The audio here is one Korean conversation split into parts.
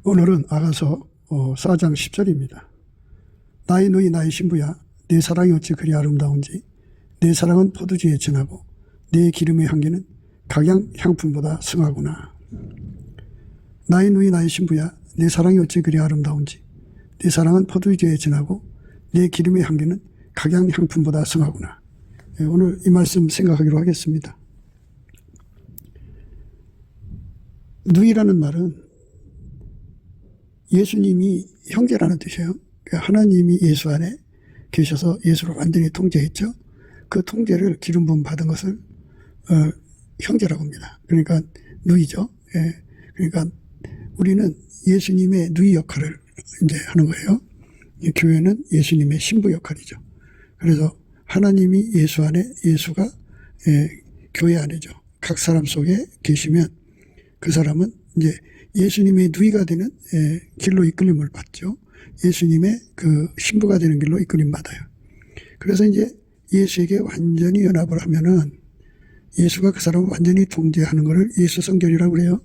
오늘은 아가서 4장 10절입니다. 나의 누이 나의 신부야, 내 사랑이 어찌 그리 아름다운지. 내 사랑은 포도주에 진하고 내 기름의 향기는 각양 향품보다 승하구나. 나의 누이 나의 신부야, 내 사랑이 어찌 그리 아름다운지. 내 사랑은 포도주에 진하고 내 기름의 향기는 각양 향품보다 승하구나. 오늘 이 말씀 생각하기로 하겠습니다. 누이라는 말은 예수님이 형제라는 뜻이에요. 하나님이 예수 안에 계셔서 예수를 완전히 통제했죠. 그 통제를 기름 부음 받은 것을 형제라고 합니다. 그러니까 누이죠. 그러니까 우리는 예수님의 누이 역할을 이제 하는 거예요. 교회는 예수님의 신부 역할이죠. 그래서 하나님이 예수 안에, 예수가 교회 안에죠. 각 사람 속에 계시면 그 사람은 이제 예수님의 누이가 되는 길로 이끌림을 받죠. 예수님의 그 신부가 되는 길로 이끌림 받아요. 그래서 이제 예수에게 완전히 연합을 하면은 예수가 그 사람을 완전히 통제하는 것을 예수 성결이라고 그래요.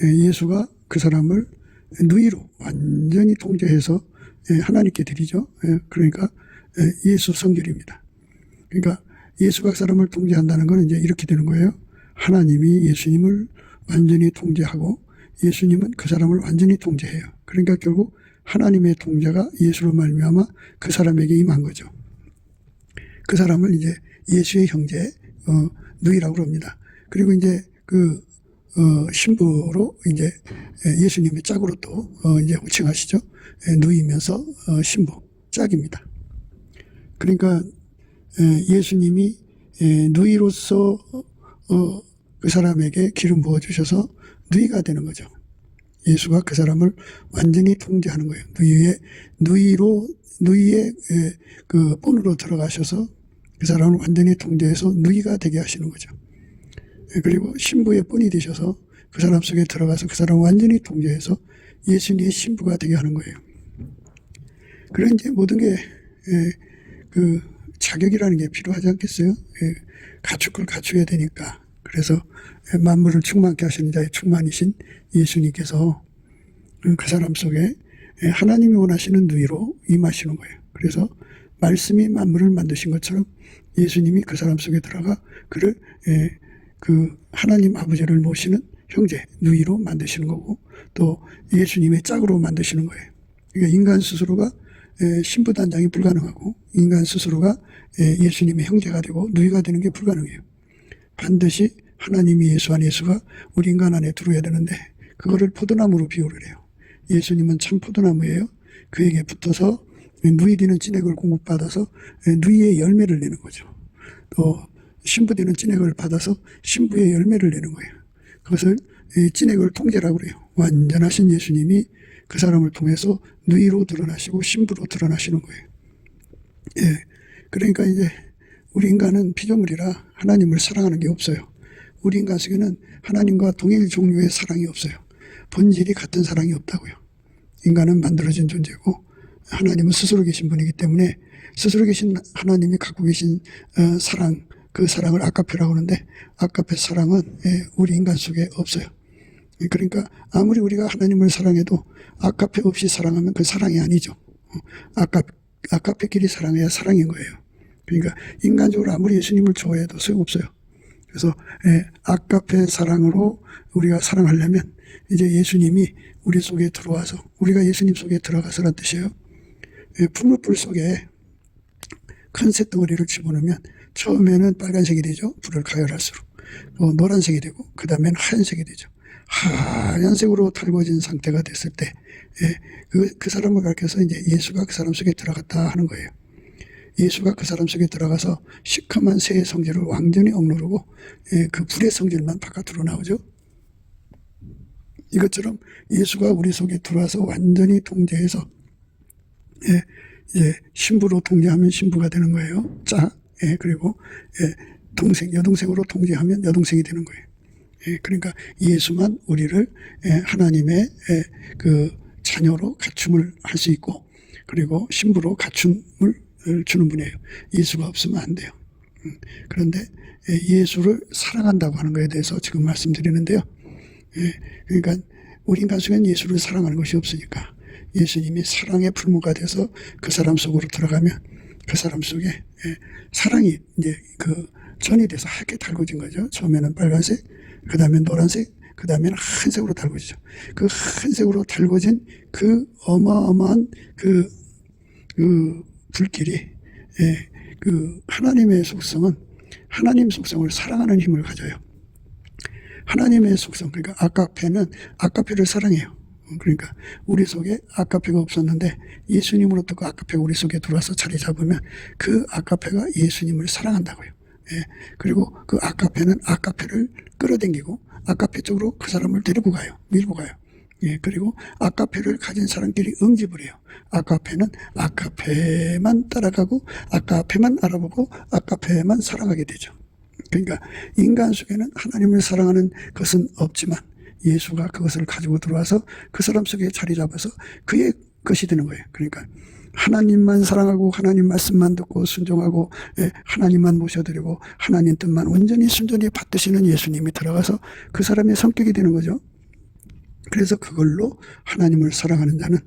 예수가 그 사람을 누이로 완전히 통제해서 하나님께 드리죠. 그러니까 예수 성결입니다. 그러니까 예수가 그 사람을 통제한다는 건 이제 이렇게 되는 거예요. 하나님이 예수님을 완전히 통제하고 예수님은 그 사람을 완전히 통제해요. 그러니까 결국 하나님의 통제가 예수로 말미암아 그 사람에게 임한 거죠. 그 사람을 이제 예수의 형제, 누이라고 합니다. 그리고 이제 그 신부로 이제 예수님의 짝으로 또 이제 호칭하시죠. 누이면서 신부, 짝입니다. 그러니까 예수님이 누이로서 그 사람에게 기름 부어주셔서 누이가 되는 거죠. 예수가 그 사람을 완전히 통제하는 거예요. 누이의 그 본으로 들어가셔서 그 사람을 완전히 통제해서 누이가 되게 하시는 거죠. 그리고 신부의 본이 되셔서 그 사람 속에 들어가서 그 사람을 완전히 통제해서 예수님의 신부가 되게 하는 거예요. 그런 이제 모든 게 그 자격이라는 게 필요하지 않겠어요? 갖출 걸 갖춰야 되니까. 그래서 만물을 충만케 하시는 자의 충만이신 예수님께서 그 사람 속에 하나님이 원하시는 누이로 임하시는 거예요. 그래서 말씀이 만물을 만드신 것처럼 예수님이 그 사람 속에 들어가 그를 그 하나님 아버지를 모시는 형제, 누이로 만드시는 거고 또 예수님의 짝으로 만드시는 거예요. 그러니까 인간 스스로가 신부단장이 불가능하고 인간 스스로가 예수님의 형제가 되고 누이가 되는 게 불가능해요. 반드시 하나님이 예수 안에 예수가 우리 인간 안에 들어야 되는데 그거를 포도나무로 비유를 해요. 예수님은 참 포도나무예요. 그에게 붙어서 누이 되는 찐액을 공급받아서 누이의 열매를 내는 거죠. 또 신부 되는 찐액을 받아서 신부의 열매를 내는 거예요. 그것을 찐액을 통제라고 그래요. 완전하신 예수님이 그 사람을 통해서 누이로 드러나시고 신부로 드러나시는 거예요. 그러니까 이제 우리 인간은 피조물이라 하나님을 사랑하는 게 없어요. 우리 인간 속에는 하나님과 동일 종류의 사랑이 없어요. 본질이 같은 사랑이 없다고요. 인간은 만들어진 존재고 하나님은 스스로 계신 분이기 때문에 스스로 계신 하나님이 갖고 계신 사랑, 그 사랑을 아가페라고 하는데 아가페 사랑은 우리 인간 속에 없어요. 그러니까 아무리 우리가 하나님을 사랑해도 아가페 없이 사랑하면 그 사랑이 아니죠. 아가페끼리 사랑해야 사랑인 거예요. 그러니까 인간적으로 아무리 예수님을 좋아해도 소용없어요. 그래서 아가페 사랑으로 우리가 사랑하려면 이제 예수님이 우리 속에 들어와서 우리가 예수님 속에 들어가서란 뜻이에요. 풀무불 속에 큰 쇳덩어리를 집어넣으면 처음에는 빨간색이 되죠. 불을 가열할수록. 노란색이 되고 그 다음에는 하얀색이 되죠. 하얀색으로 달궈진 상태가 됐을 때 그 사람을 가르쳐서 이제 예수가 그 사람 속에 들어갔다 하는 거예요. 예수가 그 사람 속에 들어가서 시커먼 새의 성질을 완전히 억누르고 그 불의 성질만 바깥으로 나오죠. 이것처럼 예수가 우리 속에 들어와서 완전히 통제해서 신부로 통제하면 신부가 되는 거예요. 그리고 여동생으로 통제하면 여동생이 되는 거예요. 그러니까 예수만 우리를 하나님의 그 자녀로 갖춤을 할 수 있고 그리고 신부로 갖춤을 주는 분이에요. 예수가 없으면 안 돼요. 그런데 예수를 사랑한다고 하는 것에 대해서 지금 말씀드리는데요. 그러니까 우리 인간 속에는 예수를 사랑하는 것이 없으니까 예수님이 사랑의 풀무가 돼서 그 사람 속으로 들어가면 그 사람 속에 사랑이 이제 그 전이 돼서 하얗게 달궈진 거죠. 처음에는 빨간색, 그 다음에 노란색, 그 다음에는 한색으로 달궈지죠. 그 한색으로 달궈진 그 어마어마한 그 불길이 그 하나님의 속성은 하나님 속성을 사랑하는 힘을 가져요. 하나님의 속성, 그러니까 아가페는 아가페를 사랑해요. 그러니까 우리 속에 아가페가 없었는데 예수님으로부터 그 아가페가 우리 속에 들어와서 자리 잡으면 그 아가페가 예수님을 사랑한다고요. 그리고 그 아가페는 아가페를 끌어당기고 아가페 쪽으로 그 사람을 데리고 가요. 밀고 가요. 그리고 아가페를 가진 사람끼리 응집을 해요. 아가페는 아가페만 따라가고 아가페만 알아보고 아가페만 사랑하게 되죠. 그러니까 인간 속에는 하나님을 사랑하는 것은 없지만 예수가 그것을 가지고 들어와서 그 사람 속에 자리 잡아서 그의 것이 되는 거예요. 그러니까 하나님만 사랑하고 하나님 말씀만 듣고 순종하고 하나님만 모셔드리고 하나님 뜻만 온전히 순전히 받드시는 예수님이 들어가서 그 사람의 성격이 되는 거죠. 그래서 그걸로 하나님을 사랑하는 자는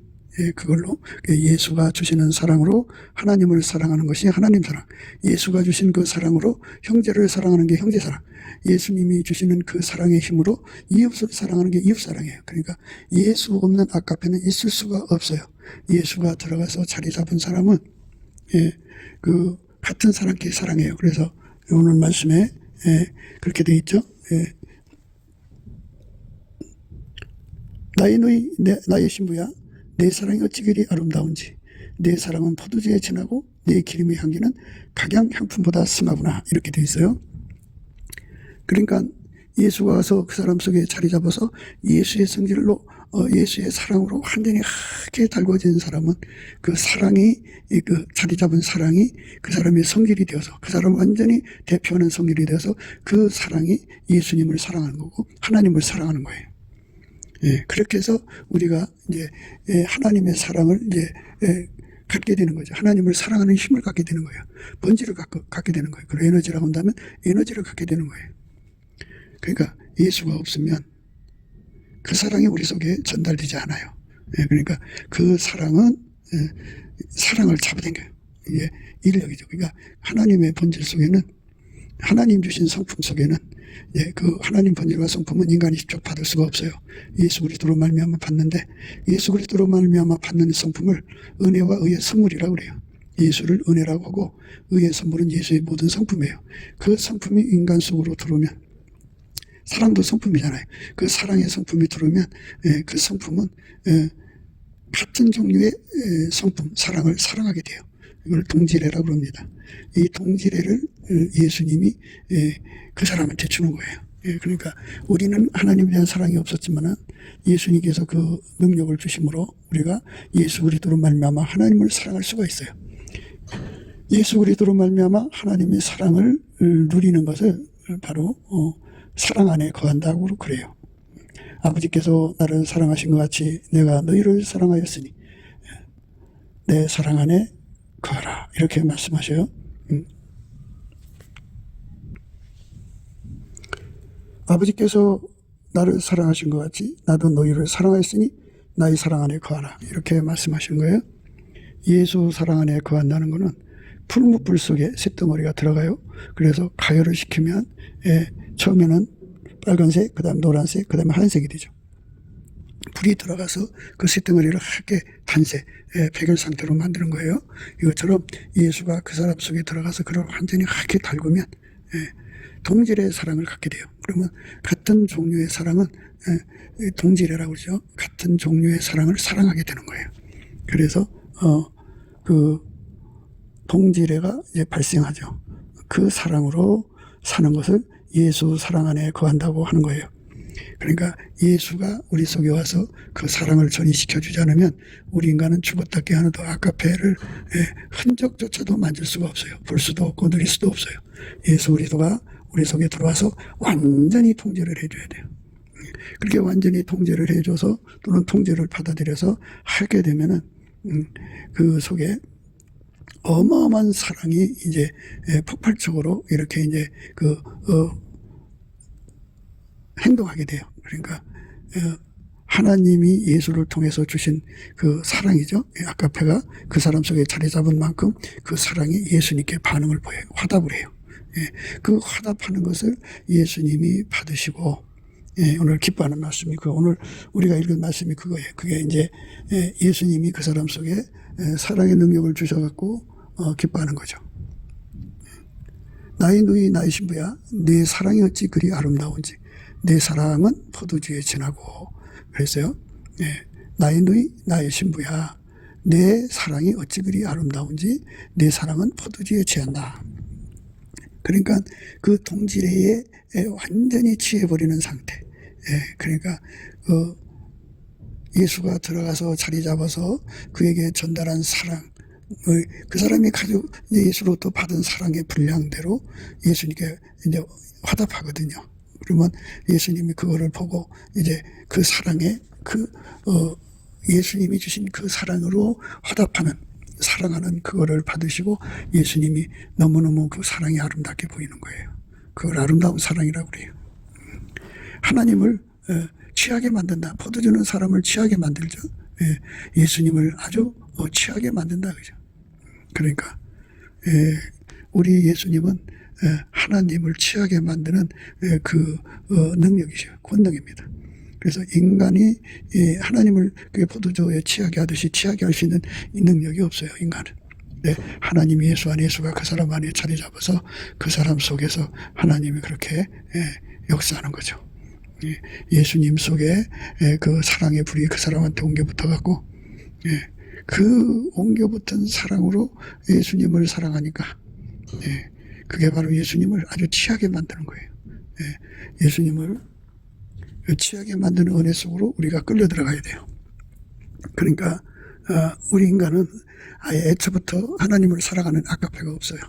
그걸로 예수가 주시는 사랑으로 하나님을 사랑하는 것이 하나님 사랑, 예수가 주신 그 사랑으로 형제를 사랑하는 게 형제 사랑, 예수님이 주시는 그 사랑의 힘으로 이웃을 사랑하는 게 이웃 사랑이에요. 그러니까 예수 없는 아가페는 있을 수가 없어요. 예수가 들어가서 자리 잡은 사람은 그 같은 사람끼리 사랑해요. 그래서 오늘 말씀에 그렇게 돼 있죠. 나의 신부야, 내 사랑이 어찌 그리 아름다운지, 내 사랑은 포도주에 진하고 내 기름의 향기는 각양 향품보다 심하구나, 이렇게 돼 있어요. 그러니까 예수가 와서 그 사람 속에 자리 잡아서 예수의 성질로 예수의 사랑으로 완전히 하게 달궈진 사람은 그 사랑이 그 자리 잡은 사랑이 그 사람의 성질이 되어서 그 사람을 완전히 대표하는 성질이 되어서 그 사랑이 예수님을 사랑하는 거고 하나님을 사랑하는 거예요. 그렇게 해서 우리가 이제 하나님의 사랑을 이제 갖게 되는 거죠. 하나님을 사랑하는 힘을 갖게 되는 거예요. 번지를 갖게 되는 거예요. 그리고 에너지라고 한다면 에너지를 갖게 되는 거예요. 그러니까 예수가 없으면 그 사랑이 우리 속에 전달되지 않아요. 그러니까 그 사랑은 사랑을 잡아당겨요. 이게 인력이죠. 그러니까 하나님의 본질 속에는 하나님 주신 성품 속에는 그 하나님 본질과 성품은 인간이 직접 받을 수가 없어요. 예수 그리스도로 말미암아 받는데 예수 그리스도로 말미암아 받는 성품을 은혜와 의의 선물이라고 그래요. 예수를 은혜라고 하고 의의 선물은 예수의 모든 성품이에요. 그 성품이 인간 속으로 들어오면 사랑도 성품이잖아요. 그 사랑의 성품이 들어오면 그 성품은 같은 종류의 성품, 사랑을 사랑하게 돼요. 이걸 동지례라고 합니다. 이 동지례를 예수님이 그 사람한테 주는 거예요. 그러니까 우리는 하나님에 대한 사랑이 없었지만 예수님께서 그 능력을 주심으로 우리가 예수 그리스도로 말미암아 하나님을 사랑할 수가 있어요. 예수 그리스도로 말미암아 하나님의 사랑을 누리는 것을 바로 사랑 안에 거한다고 그래요. 아버지께서 나를 사랑하신 것 같이 내가 너희를 사랑하였으니 내 사랑 안에 거하라, 이렇게 말씀하셔요. 아버지께서 나를 사랑하신 것 같이 나도 너희를 사랑하였으니 나의 사랑 안에 거하라, 이렇게 말씀하신 거예요. 예수 사랑 안에 거한다는 것은 풀무불 속에 쇳덩어리가 들어가요. 그래서 가열을 시키면 처음에는 빨간색, 그 다음 노란색, 그 다음에 하얀색이 되죠. 불이 들어가서 그 쇳덩어리를 하얗게 단색, 백열 상태로 만드는 거예요. 이것처럼 예수가 그 사람 속에 들어가서 그를 완전히 하얗게 달구면 동질의 사랑을 갖게 돼요. 그러면 같은 종류의 사랑은 동질이라고 그러죠. 같은 종류의 사랑을 사랑하게 되는 거예요. 그래서 그 동질애가 이제 발생하죠. 그 사랑으로 사는 것을 예수 사랑 안에 거한다고 하는 거예요. 그러니까 예수가 우리 속에 와서 그 사랑을 전이시켜 주지 않으면 우리 인간은 죽었다 깨어나도 아가페를 흔적조차도 만질 수가 없어요. 볼 수도 없고 누릴 수도 없어요. 예수 그리스도가 우리 속에 들어와서 완전히 통제를 해줘야 돼요. 그렇게 완전히 통제를 해줘서 또는 통제를 받아들여서 하게 되면은 그 속에 어마어마한 사랑이 이제 폭발적으로 이렇게 이제 행동하게 돼요. 그러니까 하나님이 예수를 통해서 주신 그 사랑이죠. 아가페가 그 사람 속에 자리 잡은 만큼 그 사랑이 예수님께 반응을 보여요. 화답을 해요. 그 화답하는 것을 예수님이 받으시고, 오늘 기뻐하는 말씀이 오늘 우리가 읽은 말씀이 그거예요. 그게 이제 예수님이 그 사람 속에 사랑의 능력을 주셔갖고 기뻐하는 거죠. 나의 누이 나의 신부야, 내 사랑이 어찌 그리 아름다운지, 내 사랑은 포도주에 진하고. 그랬어요. 나의 누이 나의 신부야, 내 사랑이 어찌 그리 아름다운지, 내 사랑은 포도주에 취한다. 그러니까 그 동질에 완전히 취해버리는 상태. 그러니까 예수가 들어가서 자리 잡아서 그에게 전달한 사랑, 그 사람이 가지고 예수로부터 받은 사랑의 분량대로 예수님께 이제 화답하거든요. 그러면 예수님이 그거를 보고 이제 그 사랑에 예수님이 주신 그 사랑으로 화답하는, 사랑하는 그거를 받으시고 예수님이 너무너무 그 사랑이 아름답게 보이는 거예요. 그걸 아름다운 사랑이라고 그래요. 하나님을 취하게 만든다. 포도주는 사람을 취하게 만들죠. 예수님을 아주 취하게 만든다. 그죠? 그러니까 우리 예수님은 하나님을 취하게 만드는 그 능력이죠. 권능입니다. 그래서 인간이 하나님을 포도주에 취하게 하듯이 취하게 할 수 있는 이 능력이 없어요. 인간은. 하나님이 예수 안에, 예수가 그 사람 안에 자리 잡아서 그 사람 속에서 하나님이 그렇게 역사하는 거죠. 예수님 속에 그 사랑의 불이 그 사람한테 옮겨 붙어갖고 그 옮겨 붙은 사랑으로 예수님을 사랑하니까 그게 바로 예수님을 아주 취하게 만드는 거예요. 예수님을 취하게 만드는 은혜 속으로 우리가 끌려 들어가야 돼요. 그러니까 우리 인간은 아예 애초부터 하나님을 사랑하는 아가페가 없어요.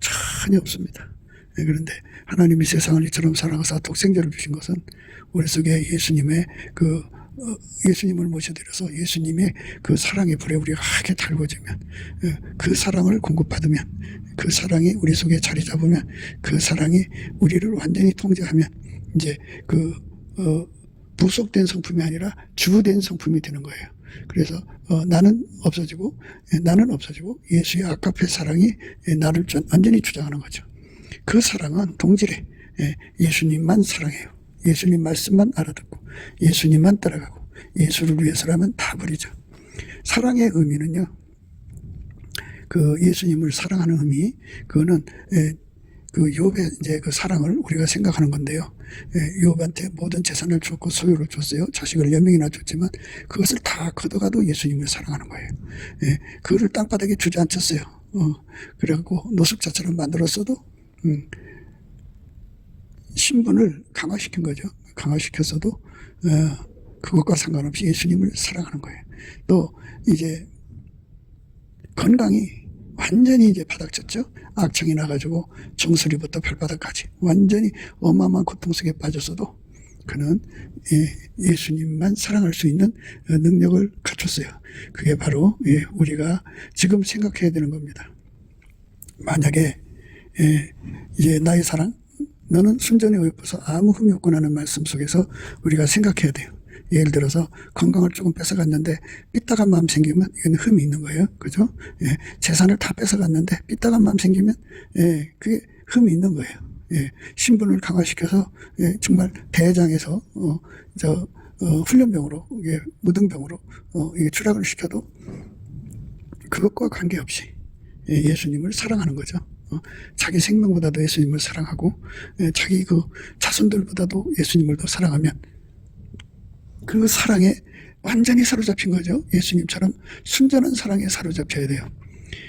전혀 없습니다. 그런데 하나님이 세상을 이처럼 사랑하사 독생자를 주신 것은 우리 속에 예수님의 예수님을 모셔드려서 예수님의 그 사랑의 불에 우리가 하게 달궈지면, 그 사랑을 공급받으면, 그 사랑이 우리 속에 자리 잡으면, 그 사랑이 우리를 완전히 통제하면 이제 부속된 성품이 아니라 주된 성품이 되는 거예요. 그래서 나는 없어지고 예수의 아가페 사랑이 나를 완전히 주장하는 거죠. 그 사랑은 동질에 예수님만 사랑해요. 예수님 말씀만 알아듣고 예수님만 따라가고 예수를 위해서라면 다 버리죠. 사랑의 의미는요, 그 예수님을 사랑하는 의미, 그거는 그 욥의 이제 그 사랑을 우리가 생각하는 건데요. 욥한테 모든 재산을 줬고 소유를 줬어요. 자식을 4명이나 줬지만 그것을 다 걷어가도 예수님을 사랑하는 거예요. 그거를 땅바닥에 주저앉혔어요. 그래갖고 노숙자처럼 만들었어도 신분을 강화시킨 거죠. 강화시켰어도 그것과 상관없이 예수님을 사랑하는 거예요. 또 이제 건강이 완전히 이제 바닥쳤죠. 악청이 나가지고 정수리부터 발바닥까지 완전히 어마어마한 고통 속에 빠졌어도 그는 예수님만 사랑할 수 있는 능력을 갖췄어요. 그게 바로 우리가 지금 생각해야 되는 겁니다. 만약에 이제 나의 사랑, 너는 순전히 어여뻐서 아무 흠이 없구나는 말씀 속에서 우리가 생각해야 돼요. 예를 들어서 건강을 조금 뺏어갔는데 삐딱한 마음 생기면 이건 흠이 있는 거예요. 그죠? 재산을 다 뺏어갔는데 삐딱한 마음 생기면 그게 흠이 있는 거예요. 신분을 강화시켜서 정말 대장에서 훈련병으로 무등병으로 추락을 시켜도 그것과 관계없이 예수님을 사랑하는 거죠. 자기 생명보다도 예수님을 사랑하고 자기 그 자손들보다도 예수님을 더 사랑하면 그 사랑에 완전히 사로잡힌 거죠. 예수님처럼 순전한 사랑에 사로잡혀야 돼요.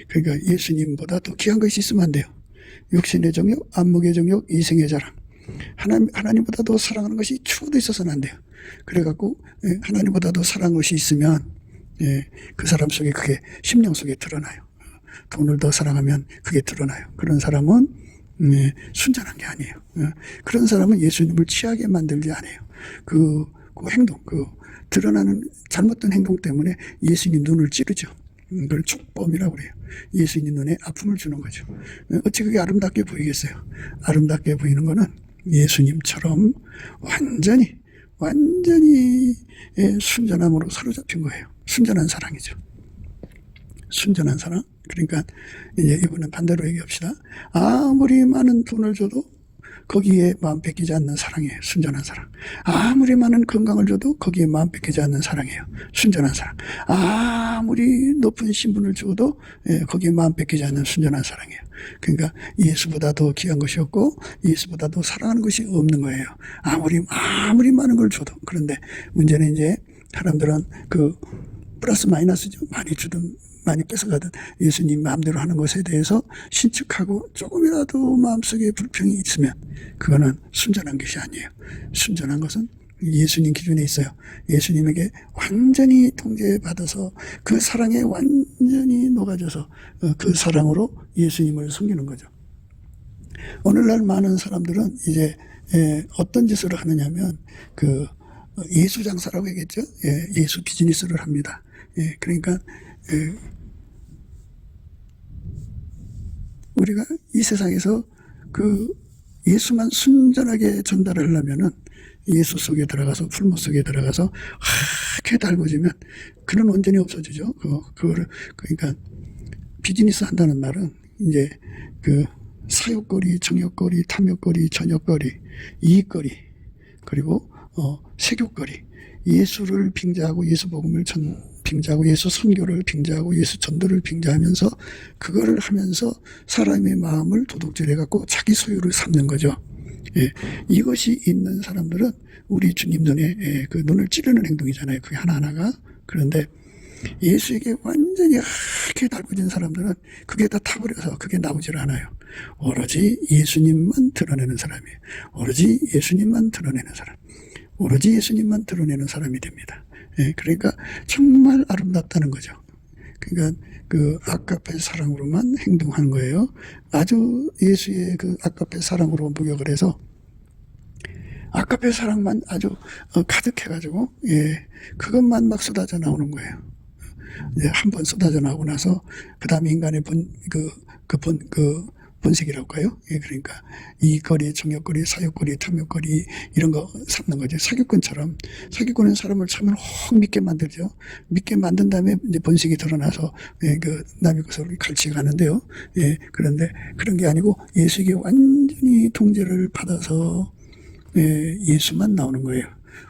그러니까 예수님보다 더 귀한 것이 있으면 안 돼요. 육신의 정욕, 안목의 정욕, 이생의 자랑. 하나님보다 더 사랑하는 것이 추구도 있어서는 안 돼요. 그래갖고 하나님보다 더 사랑하는 것이 있으면 그 사람 속에 그게 심령 속에 드러나요. 돈을 더 사랑하면 그게 드러나요. 그런 사람은 순전한 게 아니에요. 그런 사람은 예수님을 취하게 만들지 않아요. 그 행동, 드러나는 잘못된 행동 때문에 예수님 눈을 찌르죠. 그걸 축범이라고 그래요. 예수님 눈에 아픔을 주는 거죠. 어찌 그게 아름답게 보이겠어요? 아름답게 보이는 거는 예수님처럼 완전히 순전함으로 사로잡힌 거예요. 순전한 사랑이죠. 순전한 사랑. 그러니까 이제 이번엔 반대로 얘기합시다. 아무리 많은 돈을 줘도 거기에 마음 뺏기지 않는 사랑이에요. 순전한 사랑. 아무리 많은 건강을 줘도 거기에 마음 뺏기지 않는 사랑이에요. 순전한 사랑. 아무리 높은 신분을 주어도 거기에 마음 뺏기지 않는 순전한 사랑이에요. 그러니까 예수보다 더 귀한 것이 없고 예수보다 더 사랑하는 것이 없는 거예요. 아무리 많은 걸 줘도. 그런데 문제는 이제 사람들은 그 플러스 마이너스죠. 많이 주든 많이 뺏어가든 예수님 마음대로 하는 것에 대해서 신축하고 조금이라도 마음속에 불평이 있으면 그거는 순전한 것이 아니에요. 순전한 것은 예수님 기준에 있어요. 예수님에게 완전히 통제받아서 그 사랑에 완전히 녹아져서 그 사랑으로 예수님을 섬기는 거죠. 오늘날 많은 사람들은 이제 어떤 짓을 하느냐면 그 예수 장사라고 얘기했죠. 예수 비즈니스를 합니다. 그러니까 우리가 이 세상에서 그 예수만 순전하게 전달을 하려면은 예수 속에 들어가서 풀무 속에 들어가서 하얗게 달궈지면 그는 온전히 없어지죠. 그거를 그러니까 비즈니스 한다는 말은 이제 그 사욕거리, 정욕거리, 탐욕거리, 전욕거리, 이익거리 그리고 세욕거리 예수를 빙자하고 예수 복음을 빙자하고 예수 선교를 빙자하고 예수 전도를 빙자하면서 그거를 하면서 사람의 마음을 도둑질해 갖고 자기 소유를 삼는 거죠. 이것이 있는 사람들은 우리 주님 눈에 그 눈을 찌르는 행동이잖아요. 그게 하나하나가. 그런데 예수에게 완전히 하얗게 달궈진 사람들은 그게 다 타버려서 그게 나오질 않아요. 오로지 예수님만 드러내는 사람이에요. 오로지 예수님만 드러내는 사람. 오로지 예수님만 드러내는 사람이 됩니다. 그러니까 정말 아름답다는 거죠. 그러니까 그 아까페 사랑으로만 행동하는 거예요. 아주 예수의 그 아까페 사랑으로 목욕을 해서 아까페 사랑만 아주 가득해가지고 그것만 막 쏟아져 나오는 거예요. 한 번 쏟아져 나오고 나서 그 다음에 인간의 본색이라고 할까요? 그러니까 이익거리, 정욕거리, 사욕거리, 탐욕거리 이런 거 삼는 거죠. 사기꾼처럼. 사기꾼은 사람을 처음에 확 믿게 만들죠. 믿게 만든 다음에 이제 본색이 드러나서 그 남의 것을 갈취가는데요. 그런데 그런 게 아니고 예수에게 완전히 통제를 받아서 예수만 나오는 거예요.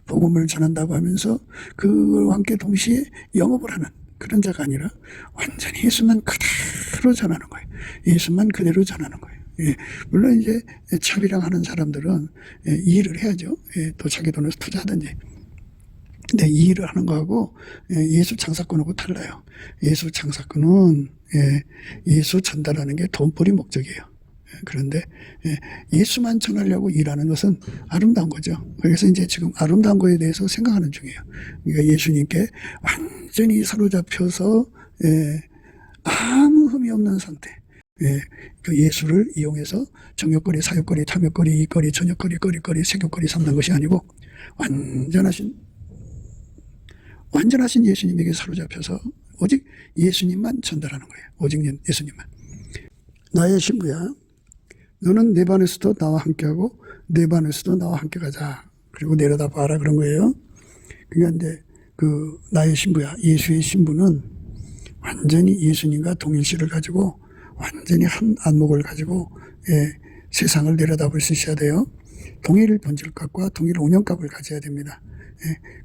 복음을 전한다고 하면서 그와 함께 동시에 영업을 하는 그런 자가 아니라 완전히 예수만 그대로 전하는 거예요. 예수만 그대로 전하는 거예요. 물론 이제 차비랑 하는 사람들은 이 일을 해야죠. 또 자기 돈을 투자하든지. 근데 이 일을 하는 거하고 예수 장사꾼하고 달라요. 예수 장사꾼은 예수 전달하는 게 돈벌이 목적이에요. 그런데 예수만 전하려고 일하는 것은 아름다운 거죠. 그래서 이제 지금 아름다운 거에 대해서 생각하는 중이에요. 그러니까 예수님께 완전히 사로잡혀서 아무 흠이 없는 상태. 그 예수를 이용해서 정욕거리, 사욕거리, 탐욕거리, 이익거리, 전욕거리, 거리거리, 세욕거리 삼는 것이 아니고 완전하신 예수님에게 사로잡혀서 오직 예수님만 전달하는 거예요. 오직 예수님만. 나의 신부야. 너는 내 반에서도 나와 함께하고 내 반에서도 나와 함께 가자. 그리고 내려다 봐라 그런 거예요. 그러니까 이제 그 나의 신부야. 예수의 신부는 완전히 예수님과 동일시를 가지고 완전히 한 안목을 가지고 세상을 내려다볼 수 있어야 돼요. 동일 본질값과 동일 운영값을 가져야 됩니다.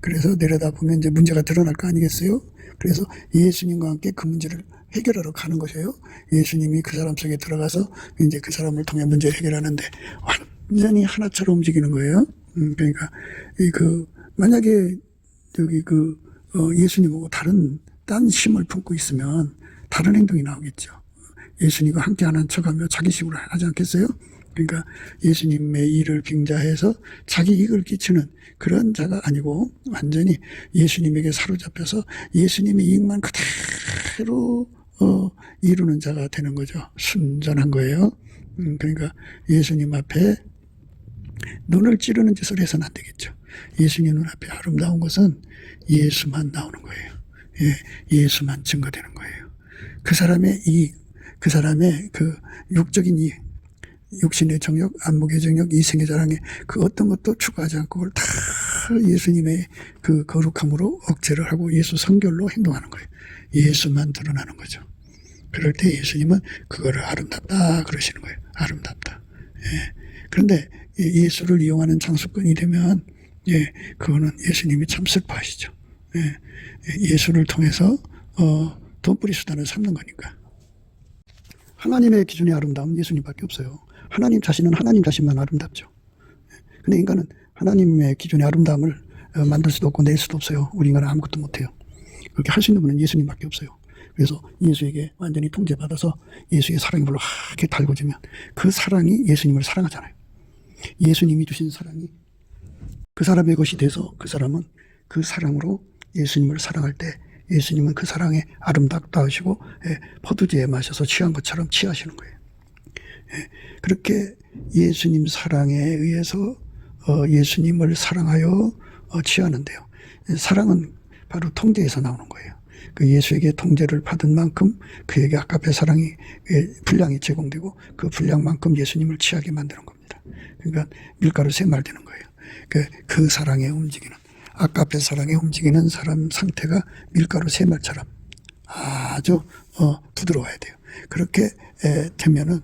그래서 내려다보면 이제 문제가 드러날 거 아니겠어요? 그래서 예수님과 함께 그 문제를 해결하러 가는 것이에요. 예수님이 그 사람 속에 들어가서 이제 그 사람을 통해 문제를 해결하는데 완전히 하나처럼 움직이는 거예요. 그러니까 만약에 예수님하고 딴 심을 품고 있으면 다른 행동이 나오겠죠. 예수님과 함께하는 척하며 자기식으로 하지 않겠어요? 그러니까 예수님의 일을 빙자해서 자기 이익을 끼치는 그런 자가 아니고 완전히 예수님에게 사로잡혀서 예수님의 이익만 그대로 이루는 자가 되는 거죠. 순전한 거예요. 그러니까 예수님 앞에 눈을 찌르는 짓을 해서는 안 되겠죠. 예수님 눈앞에 아름다운 것은 예수만 나오는 거예요. 예수만 증거되는 거예요. 그 사람의 이익, 그 사람의 그 육적인 이익, 육신의 정욕, 안목의 정욕, 이생의 자랑에 그 어떤 것도 추구하지 않고 그걸 다 예수님의 그 거룩함으로 억제를 하고 예수 성결로 행동하는 거예요. 예수만 드러나는 거죠. 그럴 때 예수님은 그거를 아름답다 그러시는 거예요. 아름답다. 예. 그런데 예수를 이용하는 장수꾼이 되면 그거는 예수님이 참 슬퍼하시죠. 예수를 통해서 돈벌이 수단을 삼는 거니까. 하나님의 기준의 아름다움은 예수님밖에 없어요. 하나님 자신은 하나님 자신만 아름답죠. 근데 인간은 하나님의 기준의 아름다움을 만들 수도 없고 낼 수도 없어요. 우리 인간은 아무것도 못해요. 그렇게 할 수 있는 분은 예수님밖에 없어요. 그래서 예수에게 완전히 통제받아서 예수의 사랑이 물렁하게 달궈지면 그 사랑이 예수님을 사랑하잖아요. 예수님이 주신 사랑이 그 사람의 것이 돼서 그 사람은 그 사랑으로 예수님을 사랑할 때 예수님은 그 사랑에 아름답다 하시고 포도주에 마셔서 취한 것처럼 취하시는 거예요. 그렇게 예수님 사랑에 의해서 예수님을 사랑하여 취하는데요. 사랑은 바로 통제에서 나오는 거예요. 그 예수에게 통제를 받은 만큼 그에게 아까페 사랑이 분량이 제공되고 그 분량만큼 예수님을 취하게 만드는 겁니다. 그러니까 밀가루 세 말 되는 거예요. 그 사랑에 움직이는 아까페 사랑에 움직이는 사람 상태가 밀가루 세 말처럼 아주 부드러워야 돼요. 그렇게 되면은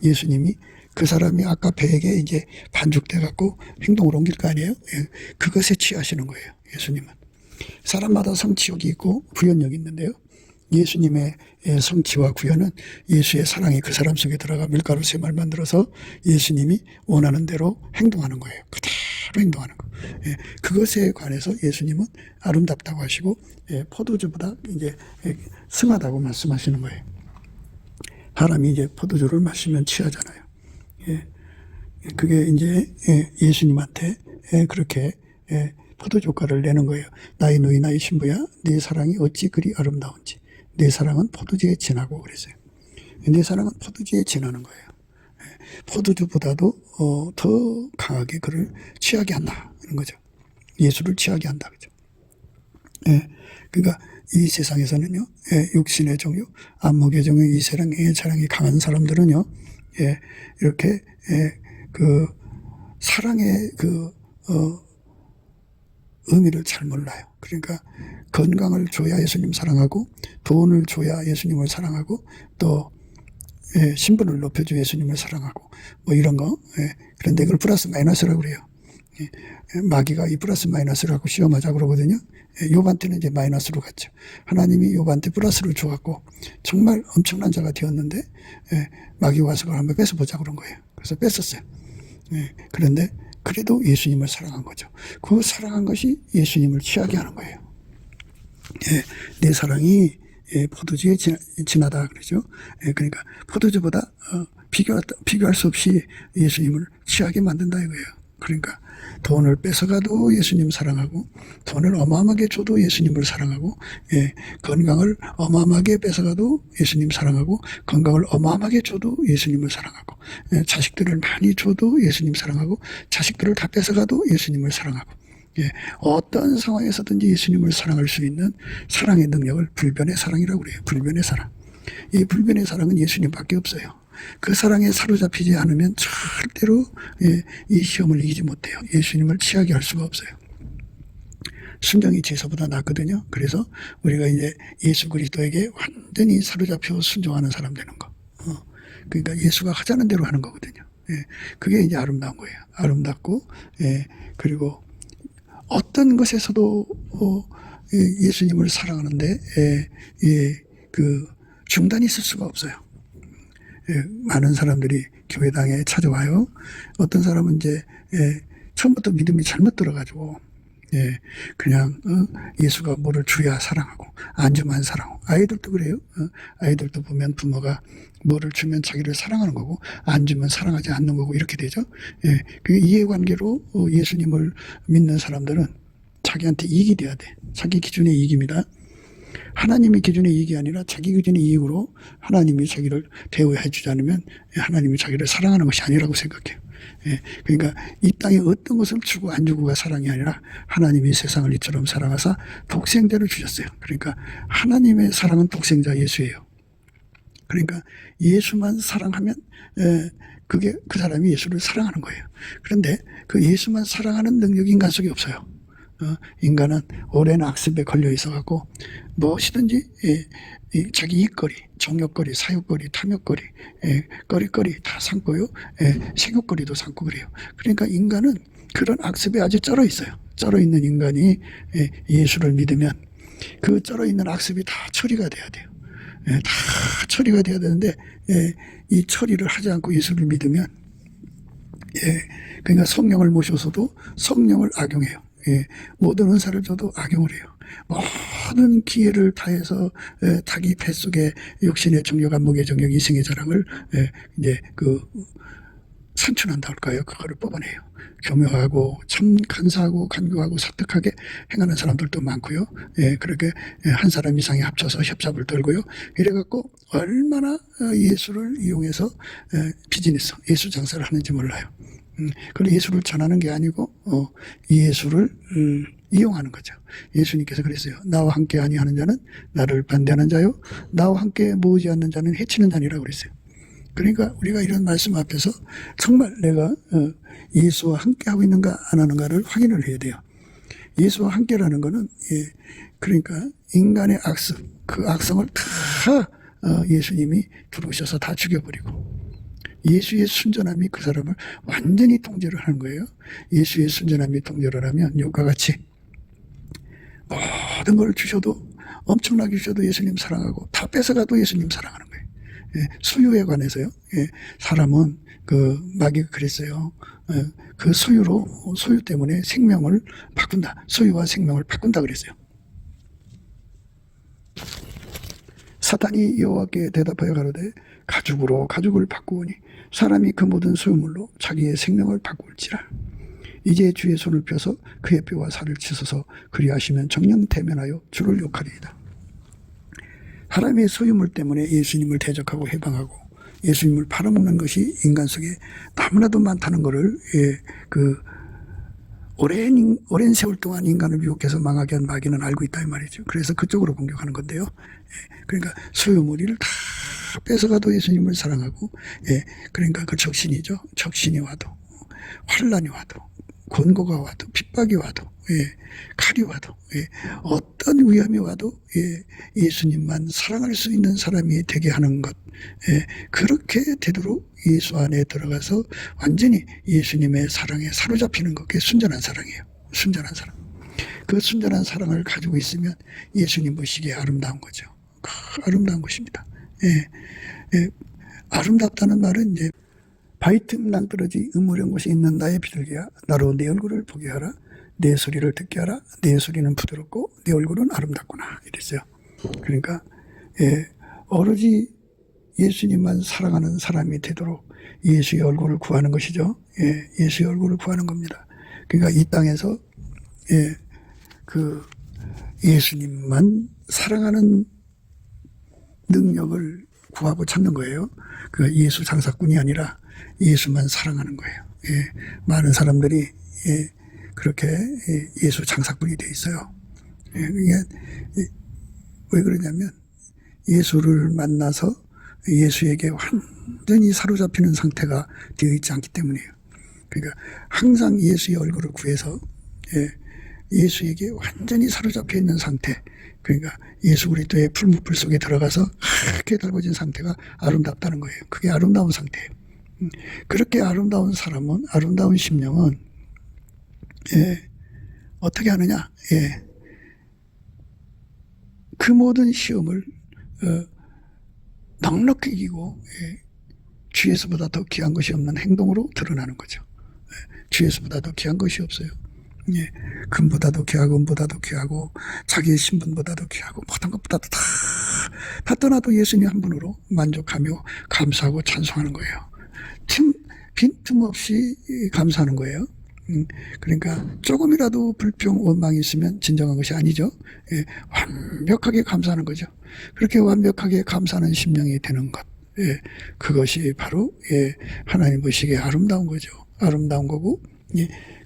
예수님이 그 사람이 아까페에게 이제 반죽돼 갖고 행동을 옮길 거 아니에요. 그것에 취하시는 거예요. 예수님은. 사람마다 성취욕이 있고 구현력이 있는데요. 예수님의 성취와 구현은 예수의 사랑이 그 사람 속에 들어가 밀가루 세 말 만들어서 예수님이 원하는 대로 행동하는 거예요. 그대로 행동하는 거. 그것에 관해서 예수님은 아름답다고 하시고 포도주보다 이제 승하다고 말씀하시는 거예요. 사람이 이제 포도주를 마시면 취하잖아요. 그게 이제 예수님한테 그렇게 포도주가를 내는 거예요. 나의 누이 나의 신부야 네 사랑이 어찌 그리 아름다운지 내 사랑은 포도주에 진하고 그랬어요. 내 사랑은 포도주에 진하는 거예요. 포도주보다도 더 강하게 그를 취하게 한다는 거죠. 예수를 취하게 한다 그죠. 그러니까 이 세상에서는요, 육신의 정욕, 안목의 정욕, 이 사랑의 사랑이 강한 사람들은요, 이렇게 그 사랑의 의미를 잘 몰라요. 그러니까 건강을 줘야 예수님 사랑하고 돈을 줘야 예수님을 사랑하고 또 신분을 높여줘 예수님을 사랑하고 뭐 이런 거. 그런데 그걸 플러스 마이너스라고 그래요. 마귀가 이 플러스 마이너스를 갖고 시험하자 그러거든요. 욥한테는 이제 마이너스로 갔죠. 하나님이 욥한테 플러스를 줘갖고 정말 엄청난 자가 되었는데 마귀가 와서 그걸 한번 뺏어보자 그런 거예요. 그래서 뺐었어요. 그런데 그래도 예수님을 사랑한 거죠. 그 사랑한 것이 예수님을 취하게 하는 거예요. 내 사랑이 포도주에 진하다 그러죠. 그러니까 포도주보다 비교할 수 없이 예수님을 취하게 만든다 이거예요. 그러니까 돈을 뺏어가도 예수님 사랑하고 돈을 어마어마하게 줘도 예수님을 사랑하고 건강을 어마어마하게 뺏어가도 예수님 사랑하고 건강을 어마어마하게 줘도 예수님을 사랑하고 자식들을 많이 줘도 예수님 사랑하고 자식들을 다 뺏어가도 예수님을 사랑하고 어떤 상황에서든지 예수님을 사랑할 수 있는 사랑의 능력을 불변의 사랑이라고 그래요. 불변의 사랑. 이 불변의 사랑은 예수님밖에 없어요. 그 사랑에 사로잡히지 않으면 절대로 이 시험을 이기지 못해요. 예수님을 취하게 할 수가 없어요. 순종이 제사보다 낫거든요. 그래서 우리가 이제 예수 그리스도에게 완전히 사로잡혀 순종하는 사람 되는 거. 그러니까 예수가 하자는 대로 하는 거거든요. 그게 이제 아름다운 거예요. 아름답고 그리고 어떤 것에서도 예수님을 사랑하는데 그 중단이 있을 수가 없어요. 많은 사람들이 교회당에 찾아와요. 어떤 사람은 이제 처음부터 믿음이 잘못 들어가지고 그냥 예수가 뭐를 줘야 사랑하고 안 주면 사랑하고 아이들도 그래요. 아이들도 보면 부모가 뭐를 주면 자기를 사랑하는 거고 안 주면 사랑하지 않는 거고 이렇게 되죠. 그 이해관계로 예수님을 믿는 사람들은 자기한테 이익이 돼야 돼. 자기 기준의 이익입니다. 하나님의 기준의 이익이 아니라 자기 기준의 이익으로 하나님이 자기를 대우해 주지 않으면 하나님이 자기를 사랑하는 것이 아니라고 생각해요. 그러니까 이 땅에 어떤 것을 주고 안 주고가 사랑이 아니라 하나님이 세상을 이처럼 사랑하사 독생자를 주셨어요. 그러니까 하나님의 사랑은 독생자 예수예요. 그러니까 예수만 사랑하면 그게 그 사람이 예수를 사랑하는 거예요. 그런데 그 예수만 사랑하는 능력이 인간 속에 없어요. 인간은 오랜 악습에 걸려 있어갖고 무엇이든지 자기 이익거리, 정욕거리, 사욕거리, 탐욕거리, 거리거리 다 삼고요. 색욕거리도 삼고 그래요. 그러니까 인간은 그런 악습에 아주 쩔어 있어요. 쩔어 있는 인간이 예수를 믿으면 그 쩔어 있는 악습이 다 처리가 돼야 돼요. 다 처리가 돼야 되는데 이 처리를 하지 않고 예수를 믿으면 그러니까 성령을 모셔서도 성령을 악용해요. 모든 은사를 줘도 악용을 해요. 모든 기회를 다해서 자기 뱃속에 육신의 정욕, 안목의 정욕, 이생의 자랑을 이제 산출한다 할까요? 그거를 뽑아내요. 교묘하고 참 간사하고 간교하고 사특하게 행하는 사람들도 많고요. 그렇게 한 사람 이상이 합쳐서 협잡을 떨고요. 이래갖고 얼마나 예수를 이용해서 비즈니스, 예수 장사를 하는지 몰라요. 그런데 예수를 전하는 게 아니고 예수를 이용하는 거죠. 예수님께서 그랬어요. 나와 함께 아니하는 자는 나를 반대하는 자요, 나와 함께 모으지 않는 자는 해치는 자니라고 그랬어요. 그러니까 우리가 이런 말씀 앞에서 정말 내가 예수와 함께 하고 있는가 안 하는가를 확인을 해야 돼요. 예수와 함께라는 거는 그러니까 인간의 악성, 그 악성을 다 예수님이 들어오셔서 다 죽여버리고 예수의 순전함이 그 사람을 완전히 통제를 하는 거예요. 예수의 순전함이 통제를 하면 이것과 같이 모든 걸 주셔도, 엄청나게 주셔도 예수님 사랑하고 다 뺏어가도 예수님 사랑하는 거예요. 소유에 관해서요. 사람은 마귀가 그랬어요. 그 소유 때문에 생명을 바꾼다. 소유와 생명을 바꾼다 그랬어요. 사탄이 여호와께 대답하여 가로되 가죽으로 가죽을 바꾸오니 사람이 그 모든 소유물로 자기의 생명을 바꿀지라. 이제 주의 손을 펴서 그의 뼈와 살을 찢어서 그리하시면 정령 대면하여 주를 욕하리이다. 사람의 소유물 때문에 예수님을 대적하고 해방하고 예수님을 팔아먹는 것이 인간 속에 너무나도 많다는 것을 오랜 세월 동안 인간을 유혹해서 망하게 한 마귀는 알고 있다 이 말이죠. 그래서 그쪽으로 공격하는 건데요. 그러니까 소유물을 다 뺏어가도 예수님을 사랑하고, 그러니까 그 적신이죠. 적신이 와도, 환란이 와도, 권고가 와도, 핍박이 와도, 칼이 와도, 어떤 위험이 와도 예수님만 사랑할 수 있는 사람이 되게 하는 것, 그렇게 되도록 예수 안에 들어가서 완전히 예수님의 사랑에 사로잡히는 것, 그게 순전한 사랑이에요. 순전한 사랑. 그 순전한 사랑을 가지고 있으면 예수님 보시기에 아름다운 거죠. 아름다운 것입니다. 아름답다는 말은 이제 바위 틈 낭떠러지 음모령 곳에 있는 나의 비둘기야, 나로 내 얼굴을 보게 하라. 내 소리를 듣게 하라. 내 소리는 부드럽고 내 얼굴은 아름답구나 이랬어요. 그러니까 오로지 예수님만 사랑하는 사람이 되도록 예수의 얼굴을 구하는 것이죠. 예수의 얼굴을 구하는 겁니다. 그러니까 이 땅에서 예수님만 사랑하는 능력을 구하고 찾는 거예요. 그 예수 장사꾼이 아니라 예수만 사랑하는 거예요. 많은 사람들이 그렇게 예수 장사꾼이 돼 있어요. 이게 왜 그러냐면 예수를 만나서 예수에게 완전히 사로잡히는 상태가 되어 있지 않기 때문이에요. 그러니까 항상 예수의 얼굴을 구해서 예수에게 완전히 사로잡혀 있는 상태, 그러니까 예수 그리스도의 풀무불 속에 들어가서 하얗게 달궈진 상태가 아름답다는 거예요. 그게 아름다운 상태예요. 그렇게 아름다운 사람은, 아름다운 심령은 어떻게 하느냐? 그 모든 시험을 넉넉히 이기고 주에서보다 더 귀한 것이 없는 행동으로 드러나는 거죠. 주에서보다 더 귀한 것이 없어요. 금보다도 귀하고 은보다도 귀하고 자기의 신분보다도 귀하고 모든 것보다도 다 떠나도 예수님 한 분으로 만족하며 감사하고 찬송하는 거예요. 빈틈없이 감사하는 거예요. 그러니까 조금이라도 불평, 원망이 있으면 진정한 것이 아니죠. 완벽하게 감사하는 거죠. 그렇게 완벽하게 감사하는 심령이 되는 것, 그것이 바로 하나님 보시기에 아름다운 거죠. 아름다운 거고,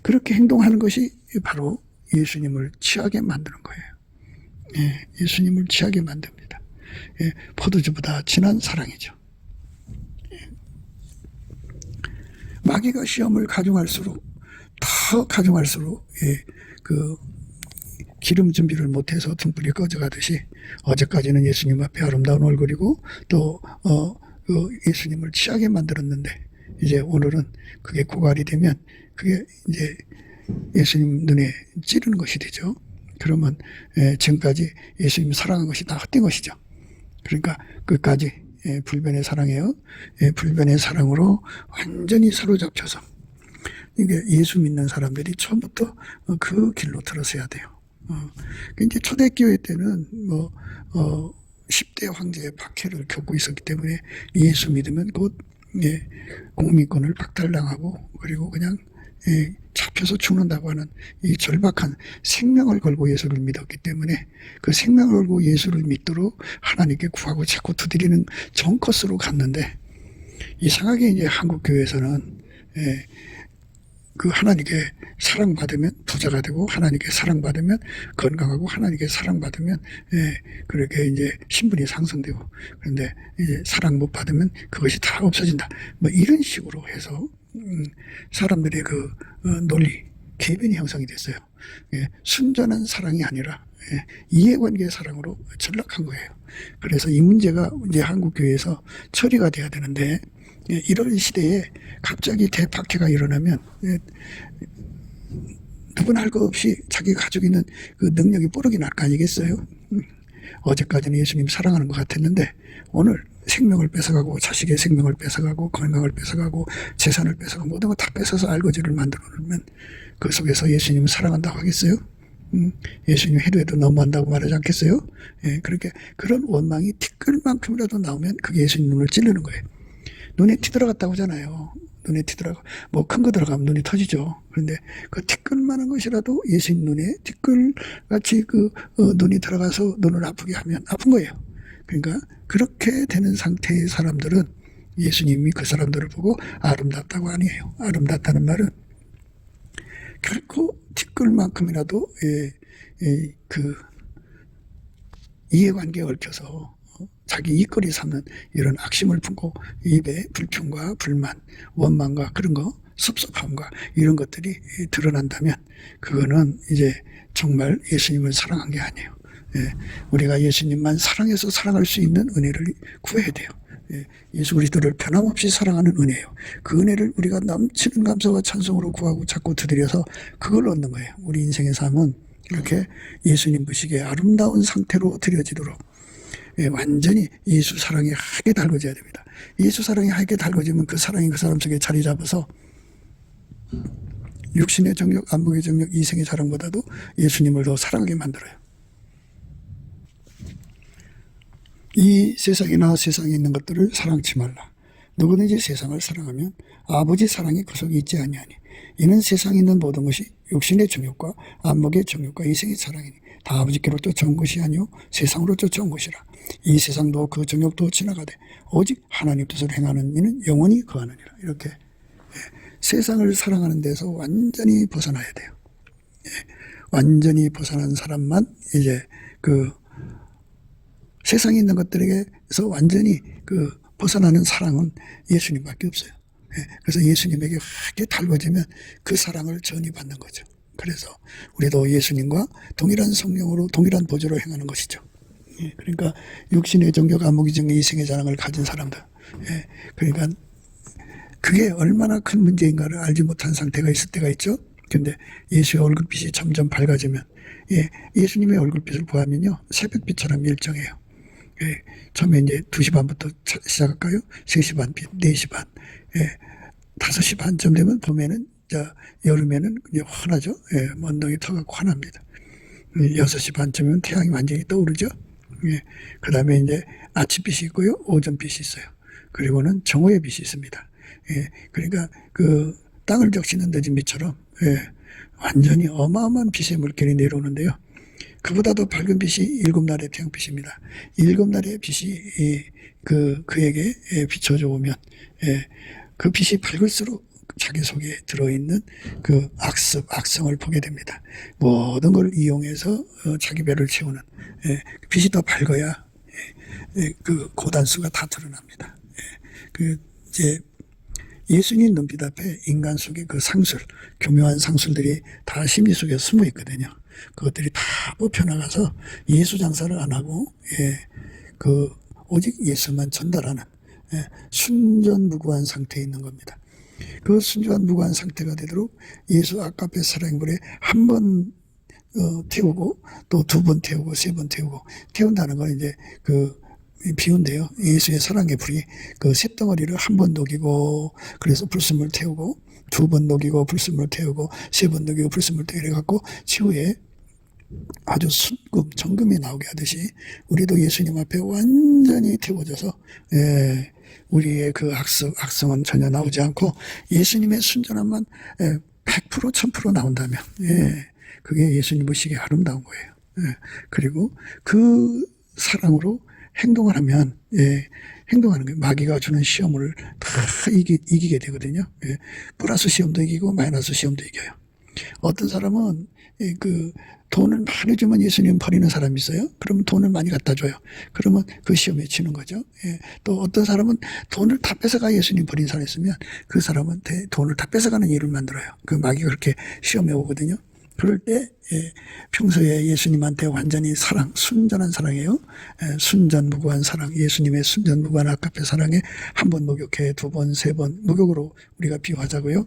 그렇게 행동하는 것이 바로 예수님을 취하게 만드는 거예요. 예수님을 취하게 만듭니다. 포도주보다 진한 사랑이죠. 마귀가 시험을 가중할수록 더 가중할수록 기름 준비를 못해서 등불이 꺼져가듯이 어제까지는 예수님 앞에 아름다운 얼굴이고 또 그 예수님을 취하게 만들었는데 이제 오늘은 그게 고갈이 되면 그게 이제 예수님 눈에 찌르는 것이 되죠. 그러면 지금까지 예수님 사랑한 것이 다 헛된 것이죠. 그러니까 끝까지 불변의 사랑이에요. 불변의 사랑으로 완전히 사로잡혀서 이게 예수 믿는 사람들이 처음부터 그 길로 들어서야 돼요. 이제 초대교회 때는 10대 황제의 박해를 겪고 있었기 때문에 예수 믿으면 곧 공민권을 박탈당하고 그리고 그냥 잡혀서 죽는다고 하는 이 절박한 생명을 걸고 예수를 믿었기 때문에 그 생명을 걸고 예수를 믿도록 하나님께 구하고 자꾸 두드리는 전 코스로 갔는데 이상하게 이제 한국 교회에서는 그 하나님께 사랑받으면 부자가 되고 하나님께 사랑받으면 건강하고 하나님께 사랑받으면 그렇게 이제 신분이 상승되고 그런데 이제 사랑 못 받으면 그것이 다 없어진다. 뭐 이런 식으로 해서 사람들의 그 논리, 계변이 형성이 됐어요. 순전한 사랑이 아니라 이해관계 사랑으로 전락한 거예요. 그래서 이 문제가 이제 한국교회에서 처리가 돼야 되는데 이런 시대에 갑자기 대박해가 일어나면 누구나 할 것 없이 자기 가지고 있는 그 능력이 뽀록이 날 거 아니겠어요? 어제까지는 예수님 사랑하는 것 같았는데 오늘 생명을 뺏어가고 자식의 생명을 뺏어가고 건강을 뺏어가고 재산을 뺏어가고 모든 거 다 뺏어서 알거지를 만들어 놓으면 그 속에서 예수님을 사랑한다고 하겠어요? 예수님 해도 너무한다고 말하지 않겠어요? 그렇게 그런 원망이 티끌만큼이라도 나오면 그게 예수님 눈을 찌르는 거예요. 눈에 티 들어갔다고 하잖아요. 눈에 티 들어가 뭐 큰 거 들어가면 눈이 터지죠. 그런데 그 티끌만한 것이라도 예수님 눈에 티끌같이 눈이 들어가서 눈을 아프게 하면 아픈 거예요. 그러니까 그렇게 되는 상태의 사람들은 예수님이 그 사람들을 보고 아름답다고 아니에요. 아름답다는 말은 결코 티끌만큼이라도 그 이해관계에 얽혀서 자기 이익거리 삼는 이런 악심을 품고 입에 불평과 불만, 원망과 그런 거, 섭섭함과 이런 것들이 드러난다면 그거는 이제 정말 예수님을 사랑한 게 아니에요. 우리가 예수님만 사랑해서 사랑할 수 있는 은혜를 구해야 돼요. 예수 그리스도를 변함없이 사랑하는 은혜예요. 그 은혜를 우리가 넘치는 감사와 찬송으로 구하고 자꾸 두드려서 그걸 얻는 거예요. 우리 인생의 삶은 이렇게 예수님 보시기에 아름다운 상태로 드려지도록 완전히 예수 사랑이 하게 달궈져야 됩니다. 예수 사랑이 하게 달궈지면 그 사랑이 그 사람 속에 자리 잡아서 육신의 정욕, 안목의 정욕, 이생의 자랑보다도 예수님을 더 사랑하게 만들어요. 이 세상이나 세상에 있는 것들을 사랑치 말라. 누구든지 세상을 사랑하면 아버지 사랑이 그 속에 있지 아니하니 이는 세상에 있는 모든 것이 육신의 정욕과 안목의 정욕과 이생의 사랑이니 다 아버지께로 쫓아온 것이 아니요 세상으로 쫓아온 것이라. 이 세상도 그 정욕도 지나가되 오직 하나님 뜻을 행하는 이는 영원히 거하느니라. 이렇게 세상을 사랑하는 데서 완전히 벗어나야 돼요. 완전히 벗어난 사람만 이제 그 세상에 있는 것들에게서 완전히 그 벗어나는 사랑은 예수님밖에 없어요. 그래서 예수님에게 크게 달궈지면 그 사랑을 전이받는 거죠. 그래서 우리도 예수님과 동일한 성령으로 동일한 보조로 행하는 것이죠. 그러니까 육신의 정욕, 안목의 정욕, 이생의 자랑을 가진 사람들. 그러니까 그게 얼마나 큰 문제인가를 알지 못한 상태가 있을 때가 있죠. 근데 예수의 얼굴빛이 점점 밝아지면 예수님의 얼굴빛을 보하면요 새벽빛처럼 일정해요. 처음에 이제 2시 반부터 시작할까요? 3시 반 빛, 4시 반, 5시 반쯤 되면 봄에는 여름에는 이제 환하죠. 먼덩이 터갖고 환합니다. 6시 반쯤이면 태양이 완전히 떠오르죠. 그 다음에 이제 아침빛이 있고요, 오전빛이 있어요. 그리고는 정오의 빛이 있습니다. 그러니까 그 땅을 적시는 늦은 빛처럼 완전히 어마어마한 빛의 물결이 내려오는데요. 그보다도 밝은 빛이 7날의 태양빛입니다. 7날의 빛이 그에게 비춰져 오면 그 빛이 밝을수록 자기 속에 들어있는 그 악성을 보게 됩니다. 모든 걸 이용해서 자기 배를 채우는 빛이 더 밝아야 그 고단수가 다 드러납니다. 그 이제 예수님 눈빛 앞에 인간 속의 그 상술, 교묘한 상술들이 다 심리 속에 숨어 있거든요. 그것들이 다 뽑혀나가서 예수 장사를 안 하고, 오직 예수만 전달하는, 순전무구한 상태에 있는 겁니다. 그 순전무구한 상태가 되도록 예수 아까페 사랑의 불에 한 번 태우고, 또 두 번 태우고, 세 번 태우고, 태운다는 건 이제 비운데요. 예수의 사랑의 불이 그 쇳덩어리를 한 번 녹이고, 그래서 불순물 태우고, 두 번 녹이고, 불순물 태우고, 세 번 녹이고, 불순물 태우고, 이래갖고, 치후에 아주 순금, 정금이 나오게 하듯이, 우리도 예수님 앞에 완전히 태워져서, 우리의 그 악성은 전혀 나오지 않고, 예수님의 순전함만 100%, 1000% 나온다면, 그게 예수님 보시기에 아름다운 거예요. 그리고 그 사랑으로 행동을 하면, 행동하는 거예요. 마귀가 주는 시험을 다 이기게 되거든요. 플러스 시험도 이기고 마이너스 시험도 이겨요. 어떤 사람은 돈을 많이 주면 예수님 버리는 사람이 있어요. 그러면 돈을 많이 갖다 줘요. 그러면 그 시험에 치는 거죠. 또 어떤 사람은 돈을 다 뺏어가 예수님 버린 사람이 있으면 그 사람은 돈을 다 뺏어가는 일을 만들어요. 그 마귀가 그렇게 시험해 오거든요. 그럴 때 평소에 예수님한테 완전히 사랑, 순전한 사랑이에요. 순전무구한 사랑, 예수님의 순전무구한 아까페 사랑에 한 번 목욕해, 두 번, 세 번 목욕으로 우리가 비유하자고요.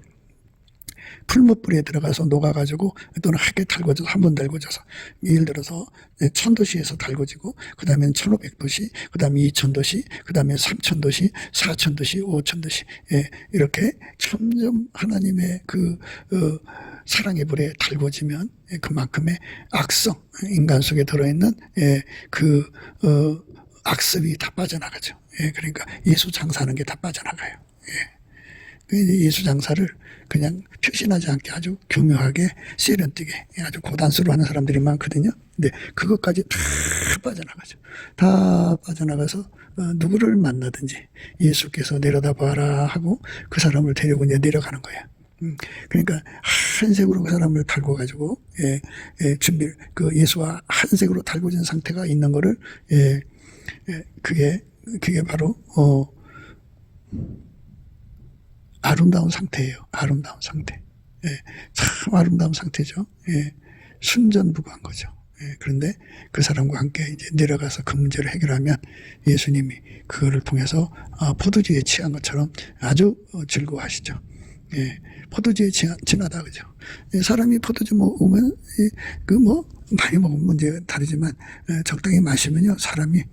풀무불에 들어가서 녹아가지고 또는 하게 달궈져서 한 번 달궈져서 예를 들어서 1000도시에서 달궈지고 그 다음에 1500도시, 그 다음에 2000도시, 그 다음에 3000도시, 4000도시, 5000도시 이렇게 점점 하나님의 사랑의 불에 달궈지면 그만큼의 악성, 인간 속에 들어있는 악습이 다 빠져나가죠. 그러니까 예수 장사하는 게 다 빠져나가요. 예수 장사를 그냥 표신하지 않게 아주 교묘하게 세련되게 아주 고단수로 하는 사람들이 많거든요. 근데 그것까지 다 빠져나가죠. 다 빠져나가서 누구를 만나든지 예수께서 내려다봐라 하고 그 사람을 데리고 이제 내려가는 거예요. 그러니까 한색으로 그 사람을 달궈가지고 예수와 한색으로 달궈진 상태가 있는 거를 그게 바로 아름다운 상태예요. 아름다운 상태. 참 아름다운 상태죠. 순전무구한 거죠. 그런데 그 사람과 함께 이제 내려가서 그 문제를 해결하면 예수님이 그거를 통해서 포도주에 취한 것처럼 아주 즐거워하시죠. 포도주에 진하다 그죠. 사람이 포도주 먹으면 많이 먹으면 문제가 다르지만 적당히 마시면요 사람이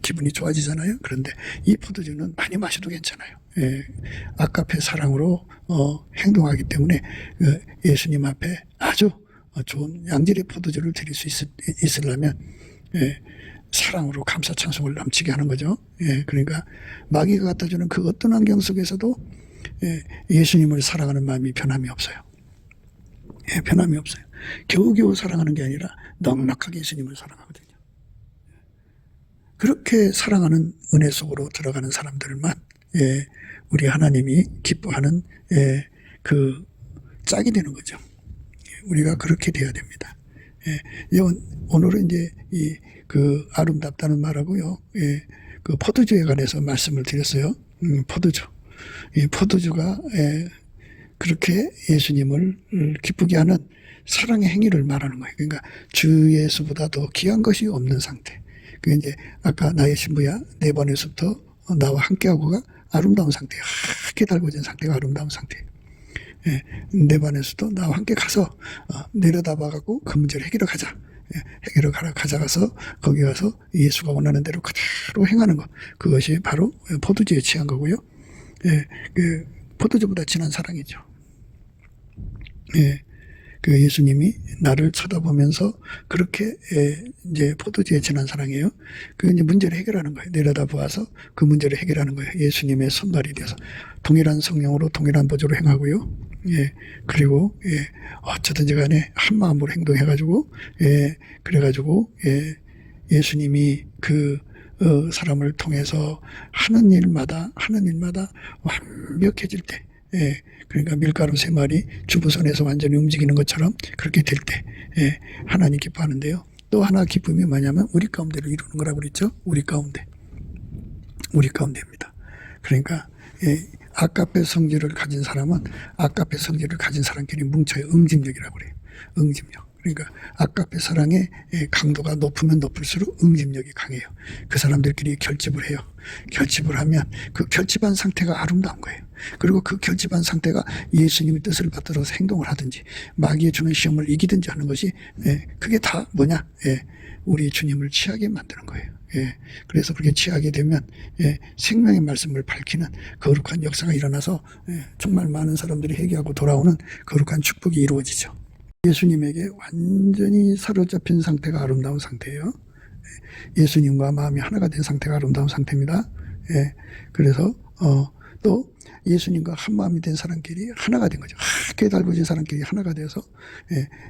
기분이 좋아지잖아요. 그런데 이 포도주는 많이 마셔도 괜찮아요. 아까페 사랑으로 행동하기 때문에 예수님 앞에 아주 좋은 양질의 포도주를 드릴 수 있으려면 사랑으로 감사 찬송을 넘치게 하는 거죠. 그러니까 마귀가 갖다주는 그 어떤 환경 속에서도 예수님을 사랑하는 마음이 변함이 없어요. 변함이 없어요. 겨우겨우 사랑하는 게 아니라 넉넉하게 예수님을 사랑하거든요. 그렇게 사랑하는 은혜 속으로 들어가는 사람들만 우리 하나님이 기뻐하는 그 짝이 되는 거죠. 우리가 그렇게 돼야 됩니다. 오늘은 이제 그 아름답다는 말하고요. 그 포도주에 관해서 말씀을 드렸어요. 포도주. 이 포도주가 그렇게 예수님을 기쁘게 하는 사랑의 행위를 말하는 거예요. 그러니까 주 예수보다 더 귀한 것이 없는 상태. 그 이제 아까 나의 신부야 네 번에서부터 나와 함께하고가 아름다운 상태, 하얗게 달궈진 상태가 아름다운 상태. 네 번에서도 나와 함께 가서 내려다봐가고 그 문제를 해결해 가자. 해결을 가져가서 거기 가서 예수가 원하는 대로 그대로 행하는 것. 그것이 바로 포도주에 취한 거고요. 그 포도주보다 진한 사랑이죠. 그 예수님이 나를 쳐다보면서 그렇게 이제 포도주에 진한 사랑이에요. 그 이제 문제를 해결하는 거예요. 내려다보아서 그 문제를 해결하는 거예요. 예수님의 손발이 되어서 동일한 성령으로 동일한 보조로 행하고요. 그리고 어쩌든지 간에 한 마음으로 행동해가지고 그래가지고 예수님이 그 사람을 통해서 하는 일마다 완벽해질 때, 그러니까 밀가루 3마리 주부선에서 완전히 움직이는 것처럼 그렇게 될 때, 하나님 기뻐하는데요. 또 하나 기쁨이 뭐냐면 우리 가운데를 이루는 거라고 그랬죠. 우리 가운데입니다. 그러니까 아까페 성질을 가진 사람은 아까페 성질을 가진 사람끼리 뭉쳐요. 응집력이라고 그래요. 응집력. 그러니까 아까페 사랑의 강도가 높으면 높을수록 응집력이 강해요. 그 사람들끼리 결집을 해요. 결집을 하면 그 결집한 상태가 아름다운 거예요. 그리고 그 결집한 상태가 예수님의 뜻을 받들어서 행동을 하든지 마귀의 주는 시험을 이기든지 하는 것이 그게 다 뭐냐? 우리 주님을 취하게 만드는 거예요. 그래서 그렇게 취하게 되면 생명의 말씀을 밝히는 거룩한 역사가 일어나서 정말 많은 사람들이 회개하고 돌아오는 거룩한 축복이 이루어지죠. 예수님에게 완전히 사로잡힌 상태가 아름다운 상태예요. 예수님과 마음이 하나가 된 상태가 아름다운 상태입니다. 그래서 또 예수님과 한 마음이 된 사람끼리 하나가 된 거죠. 하게 달궈진 사람끼리 하나가 돼서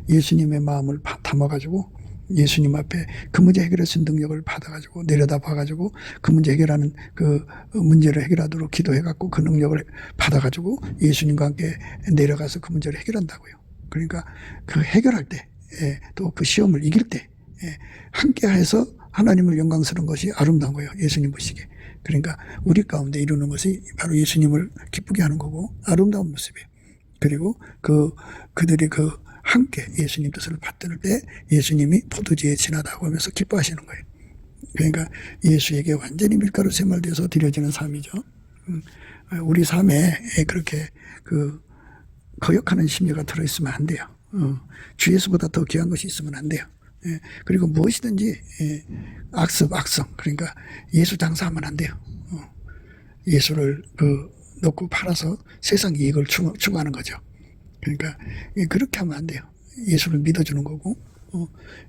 예수님의 마음을 담아가지고 예수님 앞에 그 문제 해결할 수 있는 능력을 받아가지고 내려다 봐가지고 그 문제 해결하는 그 문제를 해결하도록 기도해갖고 그 능력을 받아가지고 예수님과 함께 내려가서 그 문제를 해결한다고요. 그러니까 그 해결할 때 또 그 시험을 이길 때 함께 해서 하나님을 영광스러운 것이 아름다운 거예요. 예수님 보시기에. 그러니까 우리 가운데 이루는 것이 바로 예수님을 기쁘게 하는 거고 아름다운 모습이에요. 그리고 그들이 함께 예수님 뜻을 받들 때 예수님이 포도주에 진하다고 하면서 기뻐하시는 거예요. 그러니까 예수에게 완전히 밀가루 세말되어서 드려지는 삶이죠. 우리 삶에 그렇게 거역하는 심리가 들어있으면 안 돼요. 주 예수보다 더 귀한 것이 있으면 안 돼요. 그리고 무엇이든지 악성 그러니까 예수 장사하면 안 돼요. 예수를 놓고 팔아서 세상 이익을 추구하는 거죠. 그러니까 그렇게 하면 안 돼요. 예수를 믿어주는 거고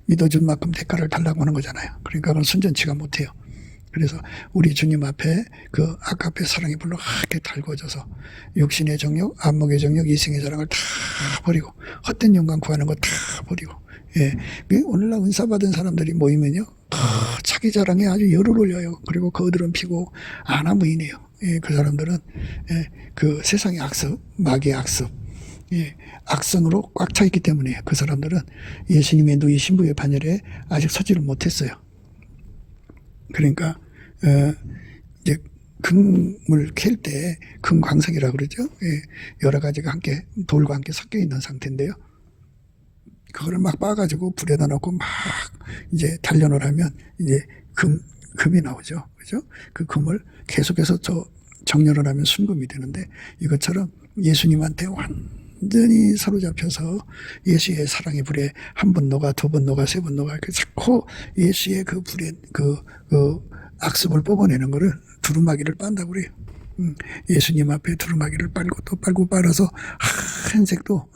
믿어준 만큼 대가를 달라고 하는 거잖아요. 그러니까 그건 순전치가 못해요. 그래서 우리 주님 앞에 그 아까페 사랑이 불러 하게 달궈져서 육신의 정욕, 안목의 정욕, 이생의 자랑을 다 버리고 헛된 영광 구하는 거 다 버리고 오늘날 은사 받은 사람들이 모이면요 자기 자랑에 아주 열을 올려요. 그리고 거들은 피고 아나무인해요. 그 사람들은 그 세상의 악습, 마귀의 악습 악성으로 꽉 차 있기 때문에 그 사람들은 예수님의 누이 신부의 반열에 아직 서지를 못했어요. 그러니까 이제 금을 캘 때 금광석이라고 그러죠. 여러 가지가 함께 돌과 함께 섞여 있는 상태인데요. 그거를 막 빻아가지고 불에다 넣고 막 이제 단련을 이제 금이 나오죠. 그죠? 그 금을 계속해서 정렬을 하면 순금이 되는데 이것처럼 예수님한테 완전히 사로잡혀서 예수의 사랑의 불에 한 번 녹아, 두 번 녹아, 세 번 녹아, 이렇게 자꾸 예수의 그 불에 악습을 뽑아내는 거를 두루마기를 빤다고 그래요. 예수님 앞에 두루마기를 빨고 또 빨고 빨아서 하얀색도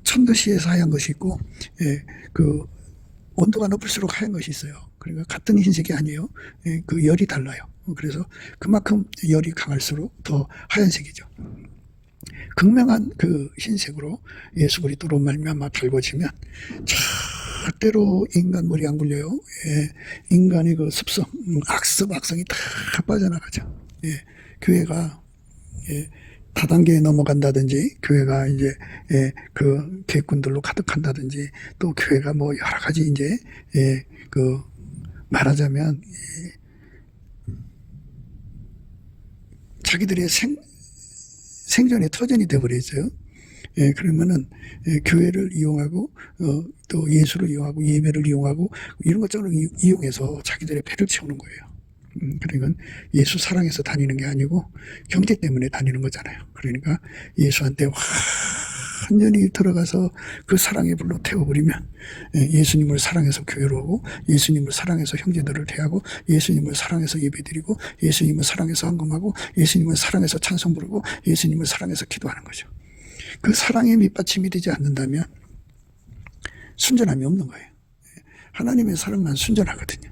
천도시에서 하얀 것이 있고 그 온도가 높을수록 하얀 것이 있어요. 그러니까 같은 흰색이 아니에요. 그 열이 달라요. 그래서 그만큼 열이 강할수록 더 하얀색이죠. 극명한 그 흰색으로 예수 그리스도로 말미암아 달궈지면 절대로 인간 머리 안 굴려요. 인간의 그 습성, 악성이 다 빠져나가죠. 교회가 다단계에 넘어간다든지 교회가 이제 그 객군들로 가득한다든지 또 교회가 뭐 여러 가지 이제 그 말하자면 자기들의 생존의 터전이 되어버렸어요. 그러면은 교회를 이용하고 또 예수를 이용하고 예배를 이용하고 이런 것저런 이용해서 자기들의 배를 채우는 거예요. 그러니까 예수 사랑해서 다니는 게 아니고 경제 때문에 다니는 거잖아요. 그러니까 예수한테 완전히 들어가서 그 사랑의 불로 태워버리면 예수님을 사랑해서 교회로 오고 예수님을 사랑해서 형제들을 대하고 예수님을 사랑해서 예배드리고 예수님을 사랑해서 헌금하고 예수님을 사랑해서 찬송 부르고 예수님을 사랑해서 기도하는 거죠. 그 사랑의 밑받침이 되지 않는다면 순전함이 없는 거예요. 하나님의 사랑만 순전하거든요.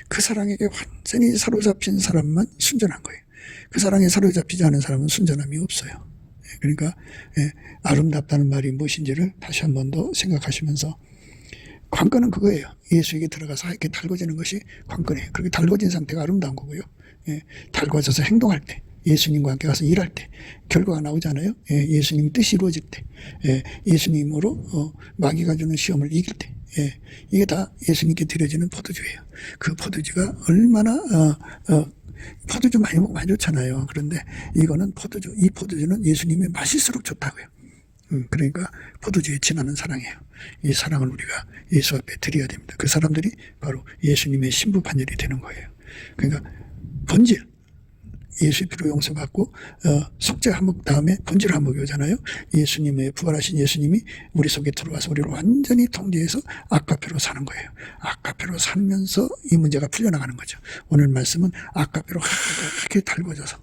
그 사랑에게 완전히 사로잡힌 사람만 순전한 거예요. 그 사랑에 사로잡히지 않은 사람은 순전함이 없어요. 그러니까 아름답다는 말이 무엇인지를 다시 한 번 더 생각하시면서 관건은 그거예요. 예수에게 들어가서 하얗게 달궈지는 것이 관건이에요. 그렇게 달궈진 상태가 아름다운 거고요. 달궈져서 행동할 때 예수님과 함께 가서 일할 때 결과가 나오잖아요. 예수님 뜻이 이루어질 때 예수님으로 마귀가 주는 시험을 이길 때 이게 다 예수님께 드려지는 포도주예요. 그 포도주가 얼마나 포도주 많이 먹으면 안 좋잖아요. 그런데 이거는 이 포도주는 예수님의 맛일수록 좋다고요. 그러니까 포도주에 진하는 사랑이에요. 이 사랑을 우리가 예수 앞에 드려야 됩니다. 그 사람들이 바로 예수님의 신부 반열이 되는 거예요. 그러니까 본질, 예수의 피로 용서받고 속죄 한목 다음에 본질 한목이 오잖아요. 예수님의 부활하신 예수님이 우리 속에 들어와서 우리를 완전히 통제해서 아까페로 사는 거예요. 아까페로 살면서 이 문제가 풀려나가는 거죠. 오늘 말씀은 아까페로 하얗게 달궈져서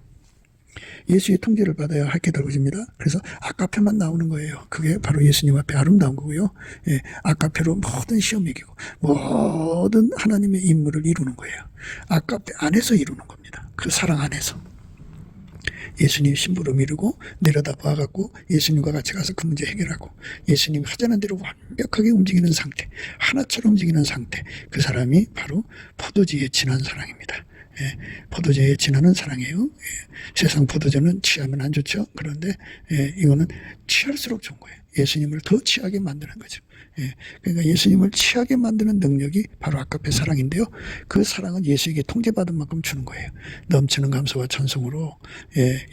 예수의 통제를 받아야 하얗게 달궈집니다. 그래서 아까페만 나오는 거예요. 그게 바로 예수님 앞에 아름다운 거고요. 예, 아까페로 모든 시험이 이기고 모든 하나님의 임무를 이루는 거예요. 아까페 안에서 이루는 겁니다. 그 사랑 안에서. 예수님 신부로 미루고 내려다 봐갖고 예수님과 같이 가서 그 문제 해결하고 예수님이 하자는 대로 완벽하게 움직이는 상태, 하나처럼 움직이는 상태, 그 사람이 바로 포도주에 진한 사랑입니다. 예, 포도주에 진하는 사랑이에요. 예, 세상 포도주는 취하면 안 좋죠. 그런데 이거는 취할수록 좋은 거예요. 예수님을 더 취하게 만드는 거죠. 예, 그러니까 예수님을 취하게 만드는 능력이 바로 아까페 사랑인데요. 그 사랑은 예수에게 통제받은 만큼 주는 거예요. 넘치는 감사와 찬송으로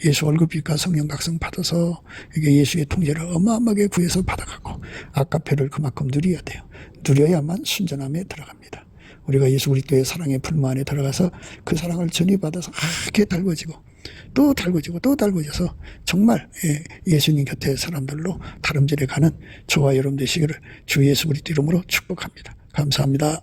예수 월급빚과 성령 각성 받아서 이게 예수의 통제를 어마어마하게 구해서 받아가고 아까페를 그만큼 누려야 돼요. 누려야만 순전함에 들어갑니다. 우리가 예수 그리스도의 사랑의 풀무 안에 들어가서 그 사랑을 전이받아서 하얗게 달궈지고 또 달궈지고 또 달궈져서 정말 예수님 곁에 사람들로 다름질해 가는 저와 여러분 되시기를 주 예수 그리스도 이름으로 축복합니다. 감사합니다.